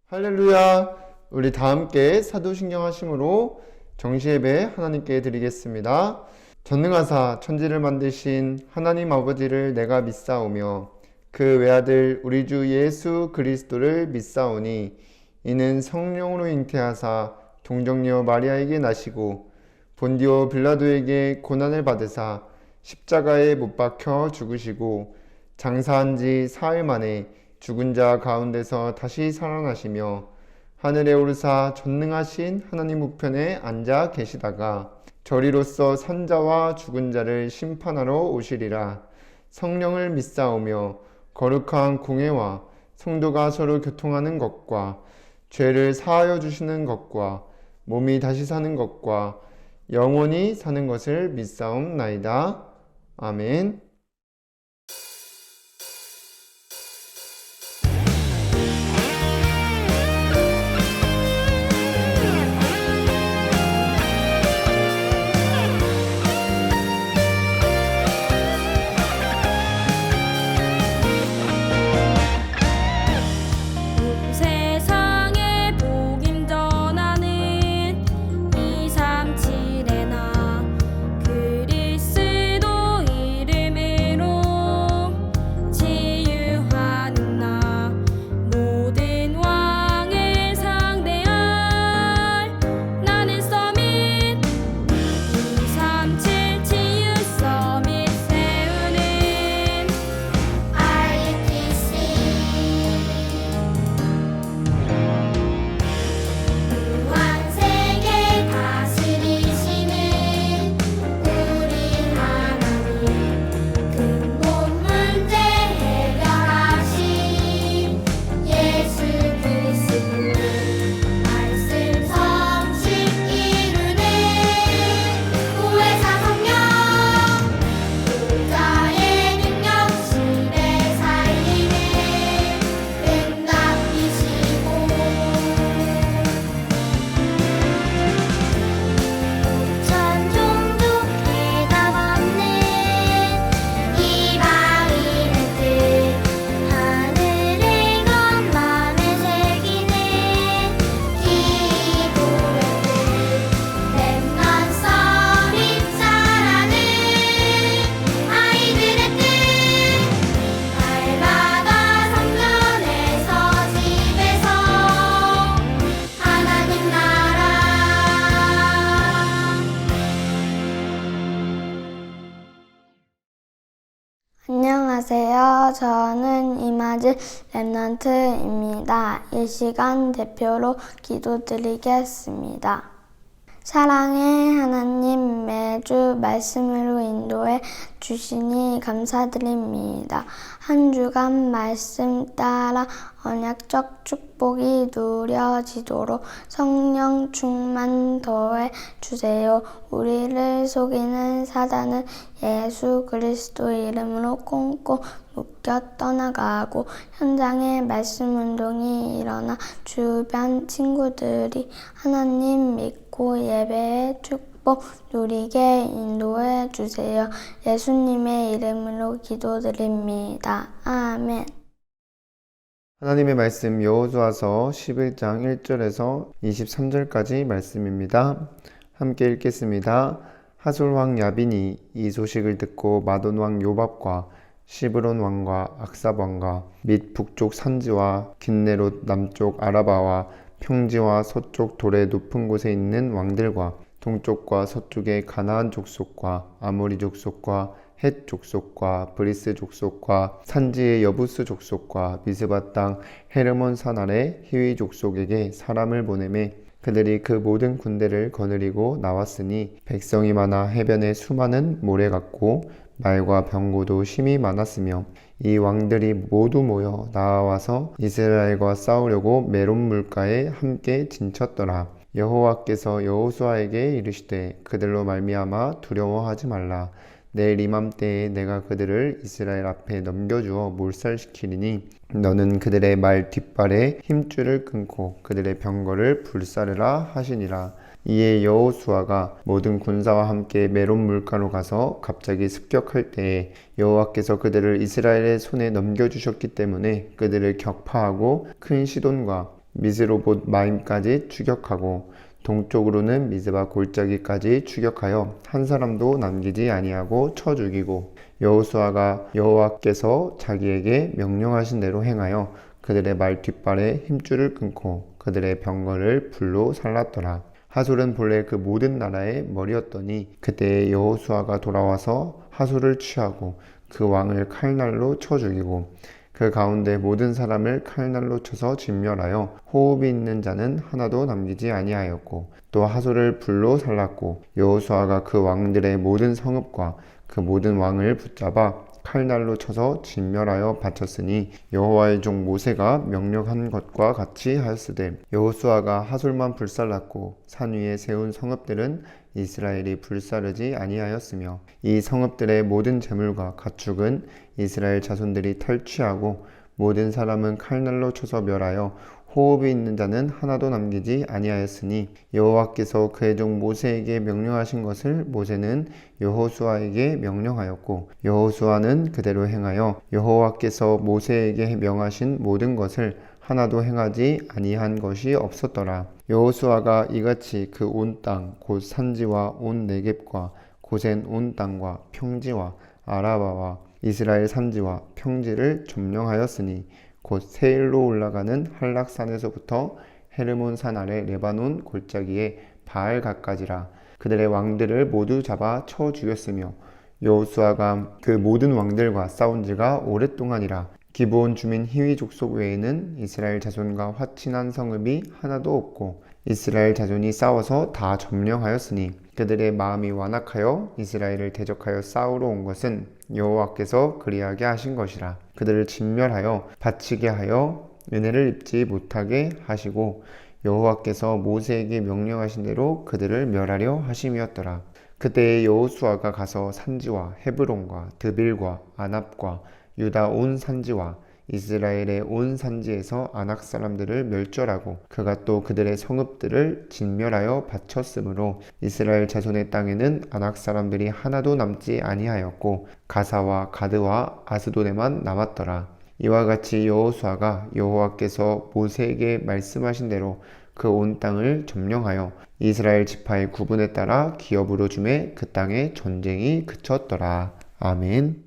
할렐루야! 우리 다 함께 사도신경 하심으로 정시예배 하나님께 드리겠습니다. 전능하사 천지를 만드신 하나님 아버지를 내가 믿사오며 그 외아들 우리 주 예수 그리스도를 믿사오니 이는 성령으로 잉태하사 동정녀 마리아에게 나시고 본디오 빌라도에게 고난을 받으사 십자가에 못 박혀 죽으시고 장사한 지 사흘 만에 죽은 자 가운데서 다시 살아나시며 하늘에 오르사 전능하신 하나님 우편에 앉아 계시다가 저리로서 산자와 죽은 자를 심판하러 오시리라. 성령을 믿사오며 거룩한 공회와 성도가 서로 교통하는 것과 죄를 사하여 주시는 것과 몸이 다시 사는 것과 영원히 사는 것을 믿사옵나이다. 아멘. 안녕하세요. 저는 이마지 랩넌트입니다. 이 시간 대표로 기도드리겠습니다. 사랑의 하나님, 매주 말씀으로 인도해 주시니 감사드립니다. 한 주간 말씀 따라 언약적 축복이 누려지도록 성령 충만 더해 주세요. 우리를 속이는 사단은 예수 그리스도 이름으로 꽁꽁 묶여 떠나가고 현장에 말씀 운동이 일어나 주변 친구들이 하나님 믿고 예배의 축복 누리게 인도해 주세요. 예수님의 이름으로 기도드립니다. 아멘. 하나님의 말씀 여호수아서 11장 1절에서 23절까지 말씀입니다. 함께 읽겠습니다. 하솔 왕 야빈이 이 소식을 듣고 마돈 왕 요밥과 시브론 왕과 악삽 왕과 및 북쪽 산지와 긴네롯 남쪽 아라바와 평지와 서쪽 돌의 높은 곳에 있는 왕들과 동쪽과 서쪽의 가나안 족속과 아모리 족속과 헷 족속과 브리스 족속과 산지의 여부스 족속과 미스바 땅 헤르몬 산 아래 히위 족속에게 사람을 보내매 그들이 그 모든 군대를 거느리고 나왔으니 백성이 많아 해변에 수많은 모래 같고 말과 병고도 심히 많았으며 이 왕들이 모두 모여 나와서 이스라엘과 싸우려고 메론 물가에 함께 진쳤더라. 여호와께서 여호수아에게 이르시되 그들로 말미암아 두려워하지 말라. 내일 이맘때에 내가 그들을 이스라엘 앞에 넘겨주어 몰살시키리니 너는 그들의 말 뒷발에 힘줄을 끊고 그들의 병거를 불사르라 하시니라. 이에 여호수아가 모든 군사와 함께 메론 물가로 가서 갑자기 습격할 때에 여호와께서 그들을 이스라엘의 손에 넘겨주셨기 때문에 그들을 격파하고 큰 시돈과 미스로봇 마임까지 추격하고 동쪽으로는 미스바 골짜기까지 추격하여 한 사람도 남기지 아니하고 쳐 죽이고 여호수아가 여호와께서 자기에게 명령하신 대로 행하여 그들의 말 뒷발에 힘줄을 끊고 그들의 병거를 불로 살랐더라. 하솔은 본래 그 모든 나라의 머리였더니 그때 여호수아가 돌아와서 하솔을 취하고 그 왕을 칼날로 쳐 죽이고 그 가운데 모든 사람을 칼날로 쳐서 진멸하여 호흡이 있는 자는 하나도 남기지 아니하였고 또 하솔을 불로 살랐고 여호수아가 그 왕들의 모든 성읍과 그 모든 왕을 붙잡아 칼날로 쳐서 진멸하여 바쳤으니 여호와의 종 모세가 명령한 것과 같이 하였으되 여호수아가 하솔만 불살랐고 산 위에 세운 성읍들은 이스라엘이 불사르지 아니하였으며 이 성읍들의 모든 재물과 가축은 이스라엘 자손들이 탈취하고 모든 사람은 칼날로 쳐서 멸하여 호흡이 있는 자는 하나도 남기지 아니하였으니 여호와께서 그의 종 모세에게 명령하신 것을 모세는 여호수아에게 명령하였고 여호수아는 그대로 행하여 여호와께서 모세에게 명하신 모든 것을 하나도 행하지 아니한 것이 없었더라. 여호수아가 이같이 그 온 땅 곧 산지와 온 네겝과 고센 온 땅과 평지와 아라바와 이스라엘 산지와 평지를 점령하였으니 곧 세일로 올라가는 한락산에서부터 헤르몬 산 아래 레바논 골짜기에 바알갓까지라. 그들의 왕들을 모두 잡아 쳐 죽였으며 여호수아가 그 모든 왕들과 싸운 지가 오랫동안이라. 기브온 주민 히위 족속 외에는 이스라엘 자손과 화친한 성읍이 하나도 없고 이스라엘 자손이 싸워서 다 점령하였으니 그들의 마음이 완악하여 이스라엘을 대적하여 싸우러 온 것은 여호와께서 그리하게 하신 것이라. 그들을 진멸하여 바치게 하여 은혜를 입지 못하게 하시고 여호와께서 모세에게 명령하신 대로 그들을 멸하려 하심이었더라. 그때에 여호수아가 가서 산지와 헤브론과 드빌과 아납과 유다 온 산지와 이스라엘의 온 산지에서 아낙 사람들을 멸절하고 그가 또 그들의 성읍들을 진멸하여 바쳤으므로 이스라엘 자손의 땅에는 아낙 사람들이 하나도 남지 아니하였고 가사와 가드와 아스도네만 남았더라. 이와 같이 여호수아가 여호와께서 모세에게 말씀하신 대로 그 온 땅을 점령하여 이스라엘 지파의 구분에 따라 기업으로 주매 그 땅에 전쟁이 그쳤더라. 아멘.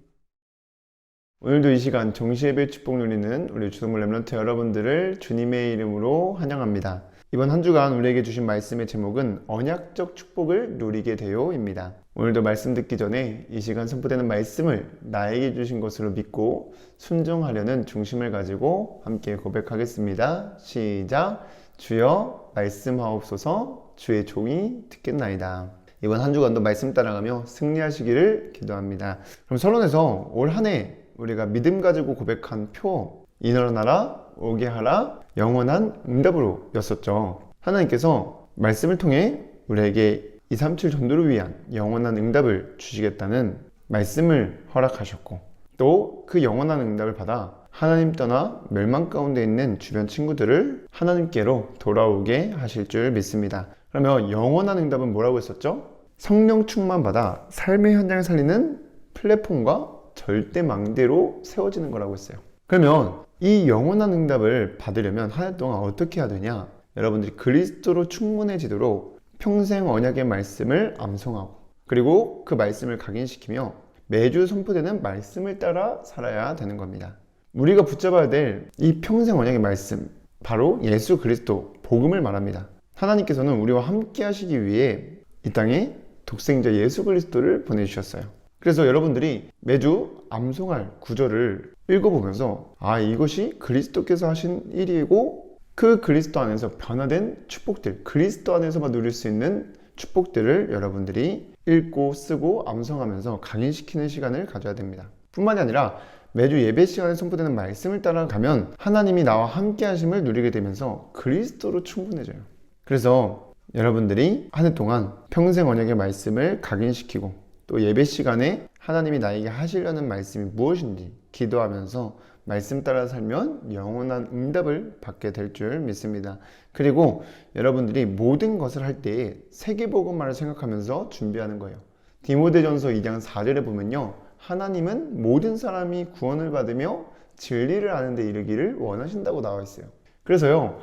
오늘도 이 시간 정시예배 축복 누리는 우리 주동물 렘넌트 여러분들을 주님의 이름으로 환영합니다. 이번 한 주간 우리에게 주신 말씀의 제목은 언약적 축복을 누리게 되요입니다. 오늘도 말씀 듣기 전에 이 시간 선포되는 말씀을 나에게 주신 것으로 믿고 순종하려는 중심을 가지고 함께 고백하겠습니다. 시작! 주여 말씀하옵소서. 주의 종이 듣겠나이다. 이번 한 주간도 말씀 따라가며 승리하시기를 기도합니다. 그럼 서론에서 올 한 해 우리가 믿음 가지고 고백한 표 일어나라 오게 하라 영원한 응답으로 였었죠. 하나님께서 말씀을 통해 우리에게 237 전도를 위한 영원한 응답을 주시겠다는 말씀을 허락하셨고 또 그 영원한 응답을 받아 하나님 떠나 멸망 가운데 있는 주변 친구들을 하나님께로 돌아오게 하실 줄 믿습니다. 그러면 영원한 응답은 뭐라고 했었죠? 성령 충만 받아 삶의 현장을 살리는 플랫폼과 절대 망대로 세워지는 거라고 했어요. 그러면 이 영원한 응답을 받으려면 한 해 동안 어떻게 해야 되냐? 여러분들이 그리스도로 충분해지도록 평생 언약의 말씀을 암송하고 그리고 그 말씀을 각인시키며 매주 선포되는 말씀을 따라 살아야 되는 겁니다. 우리가 붙잡아야 될 이 평생 언약의 말씀, 바로 예수 그리스도 복음을 말합니다. 하나님께서는 우리와 함께 하시기 위해 이 땅에 독생자 예수 그리스도를 보내주셨어요. 그래서 여러분들이 매주 암송할 구절을 읽어보면서 이것이 그리스도께서 하신 일이고 그 그리스도 안에서 변화된 축복들, 그리스도 안에서만 누릴 수 있는 축복들을 여러분들이 읽고 쓰고 암송하면서 강인시키는 시간을 가져야 됩니다. 뿐만이 아니라 매주 예배 시간에 선포되는 말씀을 따라가면 하나님이 나와 함께 하심을 누리게 되면서 그리스도로 충분해져요. 그래서 여러분들이 한 해 동안 평생 언약의 말씀을 각인시키고 또 예배 시간에 하나님이 나에게 하시려는 말씀이 무엇인지 기도하면서 말씀 따라 살면 영원한 응답을 받게 될 줄 믿습니다. 그리고 여러분들이 모든 것을 할 때에 세계복음화를 생각하면서 준비하는 거예요. 디모데전서 2장 4절에 보면요, 하나님은 모든 사람이 구원을 받으며 진리를 아는 데 이르기를 원하신다고 나와 있어요. 그래서요,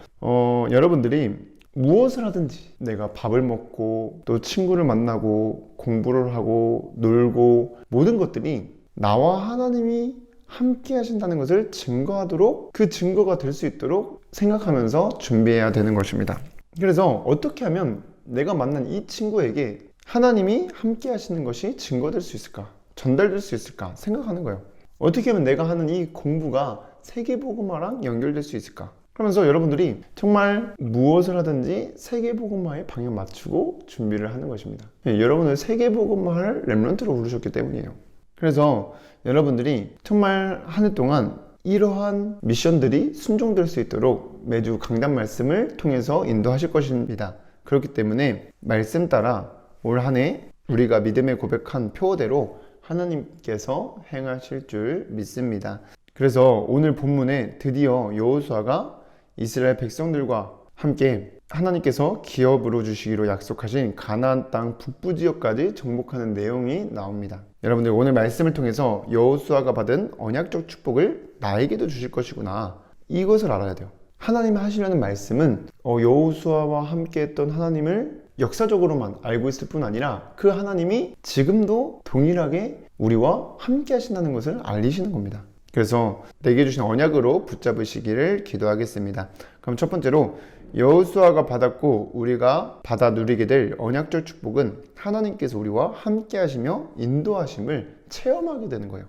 여러분들이 무엇을 하든지 내가 밥을 먹고 또 친구를 만나고 공부를 하고 놀고 모든 것들이 나와 하나님이 함께 하신다는 것을 증거하도록, 그 증거가 될 수 있도록 생각하면서 준비해야 되는 것입니다. 그래서 어떻게 하면 내가 만난 이 친구에게 하나님이 함께 하시는 것이 증거될 수 있을까, 전달될 수 있을까 생각하는 거예요. 어떻게 하면 내가 하는 이 공부가 세계복음화랑 연결될 수 있을까? 그러면서 여러분들이 정말 무엇을 하든지 세계복음화에 방향 맞추고 준비를 하는 것입니다. 여러분을 세계복음화를 렘넌트로 부르셨기 때문이에요. 그래서 여러분들이 정말 한 해 동안 이러한 미션들이 순종될 수 있도록 매주 강단 말씀을 통해서 인도하실 것입니다. 그렇기 때문에 말씀 따라 올 한 해 우리가 믿음의 고백한 표어대로 하나님께서 행하실 줄 믿습니다. 그래서 오늘 본문에 드디어 여호수아가 이스라엘 백성들과 함께 하나님께서 기업으로 주시기로 약속하신 가나안 땅 북부 지역까지 정복하는 내용이 나옵니다. 여러분들 오늘 말씀을 통해서 여호수아가 받은 언약적 축복을 나에게도 주실 것이구나, 이것을 알아야 돼요. 하나님이 하시려는 말씀은 여호수아와 함께 했던 하나님을 역사적으로만 알고 있을 뿐 아니라 그 하나님이 지금도 동일하게 우리와 함께 하신다는 것을 알리시는 겁니다. 그래서 내게 주신 언약으로 붙잡으시기를 기도하겠습니다. 그럼 첫 번째로 여호수아가 받았고 우리가 받아 누리게 될 언약적 축복은 하나님께서 우리와 함께 하시며 인도하심을 체험하게 되는 거예요.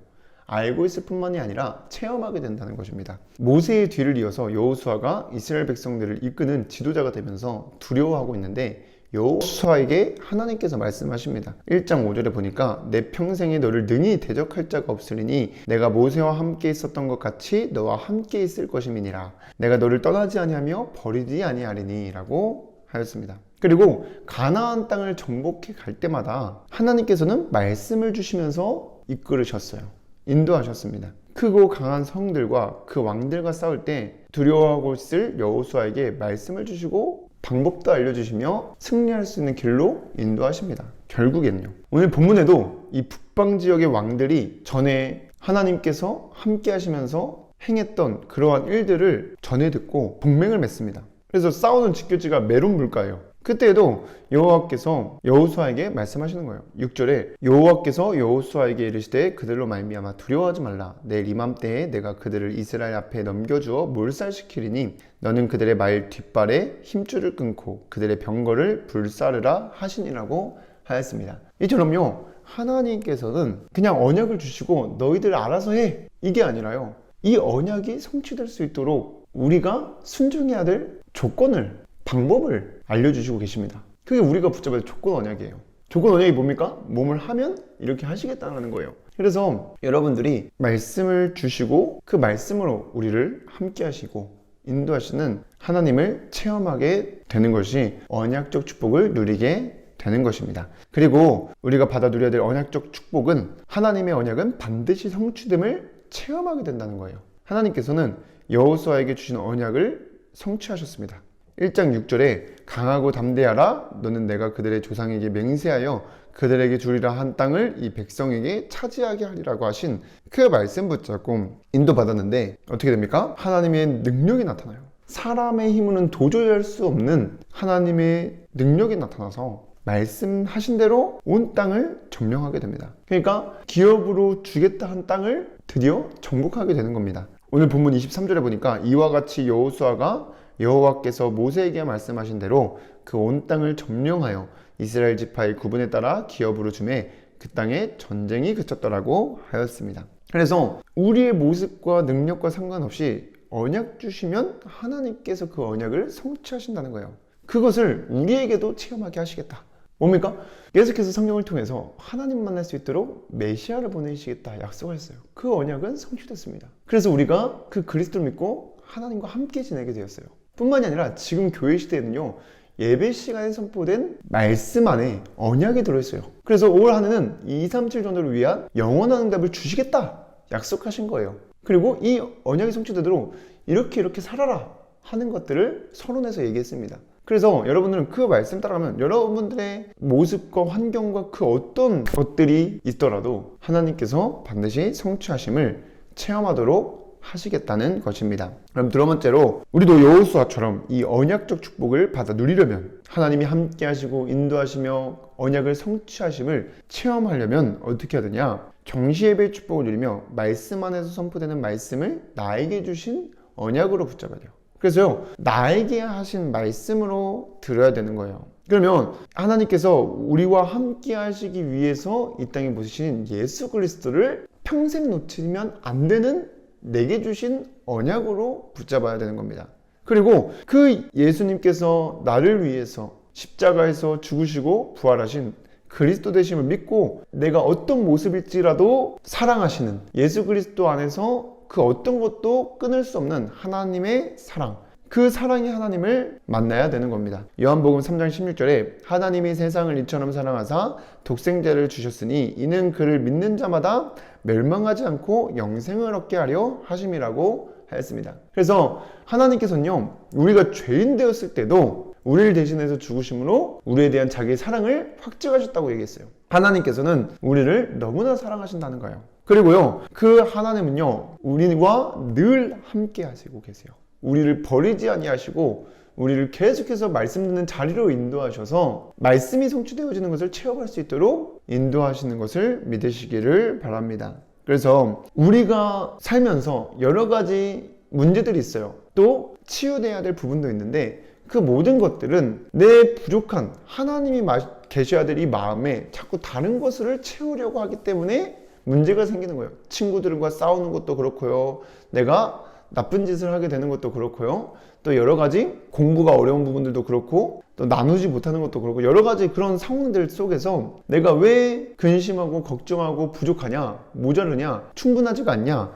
알고 있을 뿐만이 아니라 체험하게 된다는 것입니다. 모세의 뒤를 이어서 여호수아가 이스라엘 백성들을 이끄는 지도자가 되면서 두려워하고 있는데 여호수아에게 하나님께서 말씀하십니다. 1장 5절에 보니까 내 평생에 너를 능히 대적할 자가 없으리니 내가 모세와 함께 있었던 것 같이 너와 함께 있을 것임이니라. 내가 너를 떠나지 아니하며 버리지 아니하리니 라고 하였습니다. 그리고 가나안 땅을 정복해 갈 때마다 하나님께서는 말씀을 주시면서 이끌으셨어요. 인도하셨습니다. 크고 강한 성들과 그 왕들과 싸울 때 두려워하고 있을 여호수아에게 말씀을 주시고 방법도 알려주시며 승리할 수 있는 길로 인도하십니다. 결국에는요, 오늘 본문에도 이 북방 지역의 왕들이 전에 하나님께서 함께 하시면서 행했던 그러한 일들을 전해 듣고 동맹을 맺습니다. 그래서 싸우는 직교지가 메론 물가예요. 그때에도 여호와께서 여호수아에게 말씀하시는 거예요. 6절에 여호와께서 여호수아에게 이르시되 그들로 말미암아 두려워하지 말라. 내일 이맘때에 내가 그들을 이스라엘 앞에 넘겨주어 몰살시키리니 너는 그들의 말 뒷발에 힘줄을 끊고 그들의 병거를 불사르라 하시니라고 하였습니다. 이처럼요, 하나님께서는 그냥 언약을 주시고 너희들 알아서 해, 이게 아니라요, 이 언약이 성취될 수 있도록 우리가 순종해야 될 조건을, 방법을 알려주시고 계십니다. 그게 우리가 붙잡아야 될 조건 언약이에요. 조건 언약이 뭡니까? 몸을 하면 이렇게 하시겠다는 거예요. 그래서 여러분들이 말씀을 주시고 그 말씀으로 우리를 함께 하시고 인도하시는 하나님을 체험하게 되는 것이 언약적 축복을 누리게 되는 것입니다. 그리고 우리가 받아 누려야 될 언약적 축복은 하나님의 언약은 반드시 성취됨을 체험하게 된다는 거예요. 하나님께서는 여호수아에게 주신 언약을 성취하셨습니다. 1장 6절에 강하고 담대하라. 너는 내가 그들의 조상에게 맹세하여 그들에게 주리라 한 땅을 이 백성에게 차지하게 하리라고 하신 그 말씀 붙잡고 인도받았는데 어떻게 됩니까? 하나님의 능력이 나타나요. 사람의 힘으로는 도저히 할 수 없는 하나님의 능력이 나타나서 말씀하신 대로 온 땅을 점령하게 됩니다. 그러니까 기업으로 주겠다 한 땅을 드디어 정복하게 되는 겁니다. 오늘 본문 23절에 보니까 이와 같이 여호수아가 여호와께서 모세에게 말씀하신 대로 그 온 땅을 점령하여 이스라엘 지파의 구분에 따라 기업으로 주매 그 땅에 전쟁이 그쳤더라고 하였습니다. 그래서 우리의 모습과 능력과 상관없이 언약 주시면 하나님께서 그 언약을 성취하신다는 거예요. 그것을 우리에게도 체험하게 하시겠다. 뭡니까? 계속해서 성령을 통해서 하나님 만날 수 있도록 메시아를 보내시겠다 약속하셨어요. 그 언약은 성취됐습니다. 그래서 우리가 그 그리스도를 믿고 하나님과 함께 지내게 되었어요. 뿐만이 아니라 지금 교회 시대에는요, 예배 시간에 선포된 말씀 안에 언약이 들어있어요. 그래서 올 한 해는 2, 3, 7 전도를 위한 영원한 응답을 주시겠다 약속하신 거예요. 그리고 이 언약이 성취되도록 이렇게 살아라 하는 것들을 서론에서 얘기했습니다. 그래서 여러분들은 그 말씀 따라가면 여러분들의 모습과 환경과 그 어떤 것들이 있더라도 하나님께서 반드시 성취하심을 체험하도록 하시겠다는 것입니다. 그럼 두 번째로 우리도 여호수아처럼 이 언약적 축복을 받아 누리려면, 하나님이 함께 하시고 인도하시며 언약을 성취하심을 체험하려면 어떻게 해야 되냐? 정시예배의 축복을 누리며 말씀 안에서 선포되는 말씀을 나에게 주신 언약으로 붙잡아야 돼요. 그래서요, 나에게 하신 말씀으로 들어야 되는 거예요. 그러면 하나님께서 우리와 함께 하시기 위해서 이 땅에 보시신 예수 그리스도를 평생 놓치면 안 되는 내게 주신 언약으로 붙잡아야 되는 겁니다. 그리고 그 예수님께서 나를 위해서 십자가에서 죽으시고 부활하신 그리스도 되심을 믿고 내가 어떤 모습일지라도 사랑하시는 예수 그리스도 안에서 그 어떤 것도 끊을 수 없는 하나님의 사랑, 그 사랑의 하나님을 만나야 되는 겁니다. 요한복음 3장 16절에 하나님이 세상을 이처럼 사랑하사 독생자를 주셨으니 이는 그를 믿는 자마다 멸망하지 않고 영생을 얻게 하려 하심이라고 하였습니다. 그래서 하나님께서는요, 우리가 죄인 되었을 때도 우리를 대신해서 죽으심으로 우리에 대한 자기의 사랑을 확증하셨다고 얘기했어요. 하나님께서는 우리를 너무나 사랑하신다는 거예요. 그리고요, 그 하나님은요, 우리와 늘 함께 하시고 계세요. 우리를 버리지 아니하시고 우리를 계속해서 말씀 듣는 자리로 인도하셔서 말씀이 성취되어지는 것을 체험할 수 있도록 인도하시는 것을 믿으시기를 바랍니다. 그래서 우리가 살면서 여러 가지 문제들이 있어요. 또 치유돼야 될 부분도 있는데 그 모든 것들은 내 부족한 하나님이 계셔야 될 이 마음에 자꾸 다른 것을 채우려고 하기 때문에 문제가 생기는 거예요. 친구들과 싸우는 것도 그렇고요, 내가 나쁜 짓을 하게 되는 것도 그렇고요, 또 여러 가지 공부가 어려운 부분들도 그렇고, 또 나누지 못하는 것도 그렇고, 여러 가지 그런 상황들 속에서 내가 왜 근심하고 걱정하고 부족하냐, 모자르냐, 충분하지가 않냐,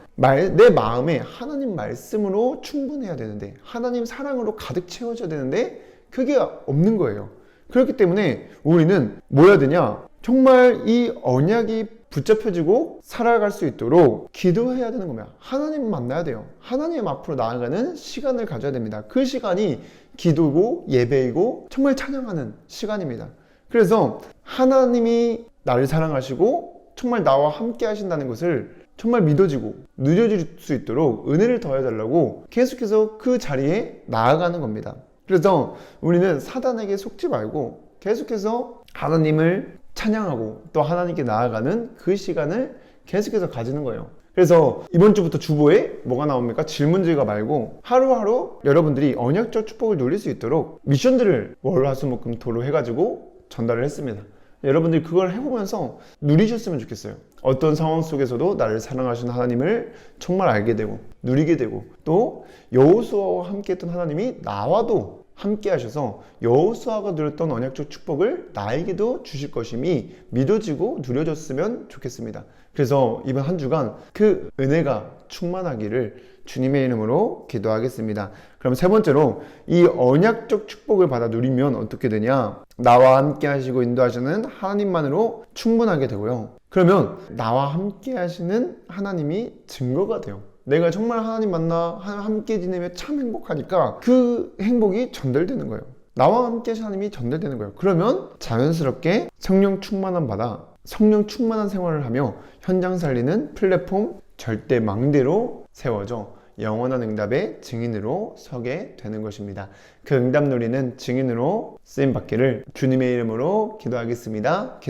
내 마음에 하나님 말씀으로 충분해야 되는데, 하나님 사랑으로 가득 채워져야 되는데 그게 없는 거예요. 그렇기 때문에 우리는 뭐 해야 되냐? 정말 이 언약이 붙잡혀지고 살아갈 수 있도록 기도해야 되는 겁니다. 하나님 만나야 돼요. 하나님 앞으로 나아가는 시간을 가져야 됩니다. 그 시간이 기도고 예배이고 정말 찬양하는 시간입니다. 그래서 하나님이 나를 사랑하시고 정말 나와 함께 하신다는 것을 정말 믿어지고 누려질 수 있도록 은혜를 더해달라고 계속해서 그 자리에 나아가는 겁니다. 그래서 우리는 사단에게 속지 말고 계속해서 하나님을 찬양하고 또 하나님께 나아가는 그 시간을 계속해서 가지는 거예요. 그래서 이번 주부터 주보에 뭐가 나옵니까? 질문지가 말고 하루하루 여러분들이 언약적 축복을 누릴 수 있도록 미션들을 월, 화, 수, 목, 금, 토로 해가지고 전달을 했습니다. 여러분들이 그걸 해보면서 누리셨으면 좋겠어요. 어떤 상황 속에서도 나를 사랑하시는 하나님을 정말 알게 되고 누리게 되고, 또 여호수아와 함께 했던 하나님이 나와도 함께 하셔서 여호수아가 누렸던 언약적 축복을 나에게도 주실 것임이 믿어지고 누려졌으면 좋겠습니다. 그래서 이번 한 주간 그 은혜가 충만하기를 주님의 이름으로 기도하겠습니다. 그럼 세 번째로 이 언약적 축복을 받아 누리면 어떻게 되냐? 나와 함께 하시고 인도하시는 하나님만으로 충분하게 되고요. 그러면 나와 함께 하시는 하나님이 증거가 돼요. 내가 정말 하나님 만나 함께 지내며 참 행복하니까 그 행복이 전달되는 거예요. 나와 함께 하시는 하나님이 전달되는 거예요. 그러면 자연스럽게 성령 충만함 받아 성령 충만한 생활을 하며 현장 살리는 플랫폼 절대 망대로 세워져 영원한 응답의 증인으로 서게 되는 것입니다. 그 응답 누리는 증인으로 쓰임받기를 주님의 이름으로 기도하겠습니다.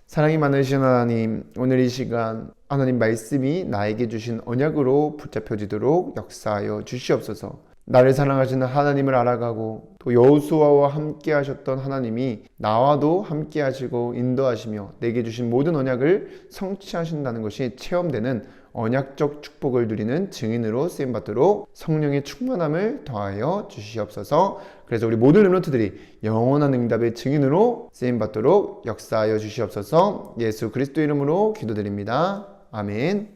사랑이 많으신 하나님, 오늘 이 시간 하나님 말씀이 나에게 주신 언약으로 붙잡혀지도록 역사하여 주시옵소서. 나를 사랑하시는 하나님을 알아가고 또 여호수아와 함께 하셨던 하나님이 나와도 함께 하시고 인도하시며 내게 주신 모든 언약을 성취하신다는 것이 체험되는 언약적 축복을 누리는 증인으로 쓰임받도록 성령의 충만함을 더하여 주시옵소서. 그래서 우리 모든 렘넌트들이 영원한 응답의 증인으로 쓰임받도록 역사하여 주시옵소서. 예수 그리스도 이름으로 기도드립니다. 아멘.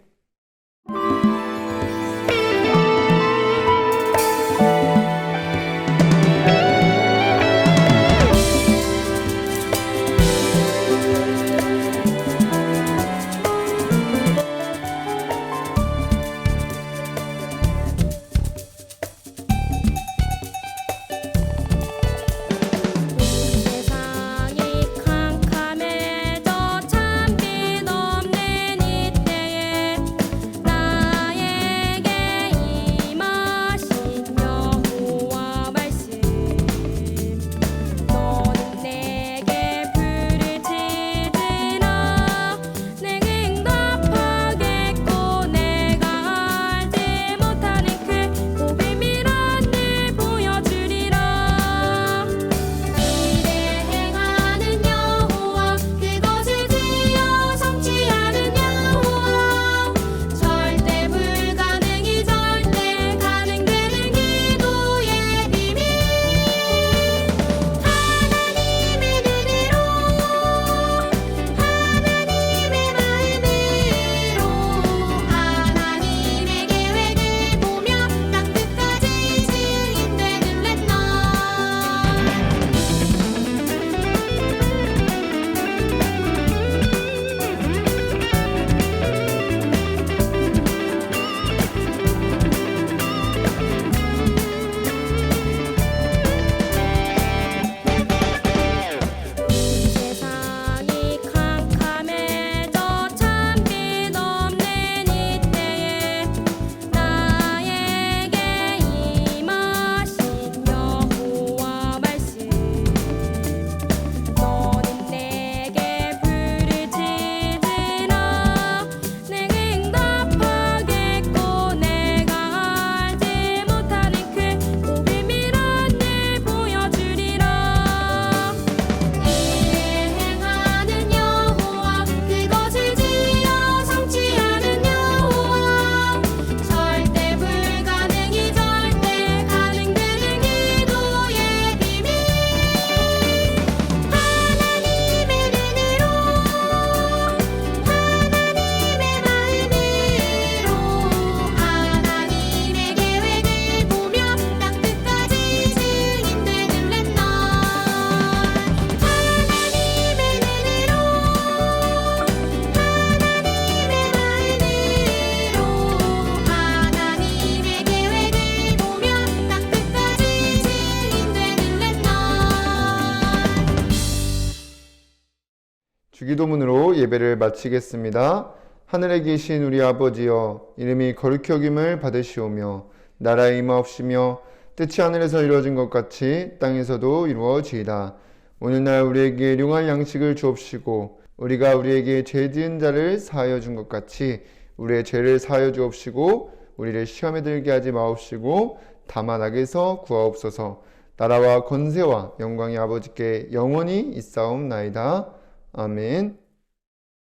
주기도문으로 예배를 마치겠습니다. 하늘에 계신 우리 아버지여, 이름이 거룩히 여김을 받으시오며 나라의 임하옵시며 뜻이 하늘에서 이루어진 것 같이 땅에서도 이루어지이다. 오늘날 우리에게 일용할 양식을 주옵시고 우리가 우리에게 죄 지은 자를 사하여 준 것 같이 우리의 죄를 사하여 주옵시고 우리를 시험에 들게 하지 마옵시고 다만 악에서 구하옵소서. 나라와 권세와 영광이 아버지께 영원히 있사옵나이다. 아멘.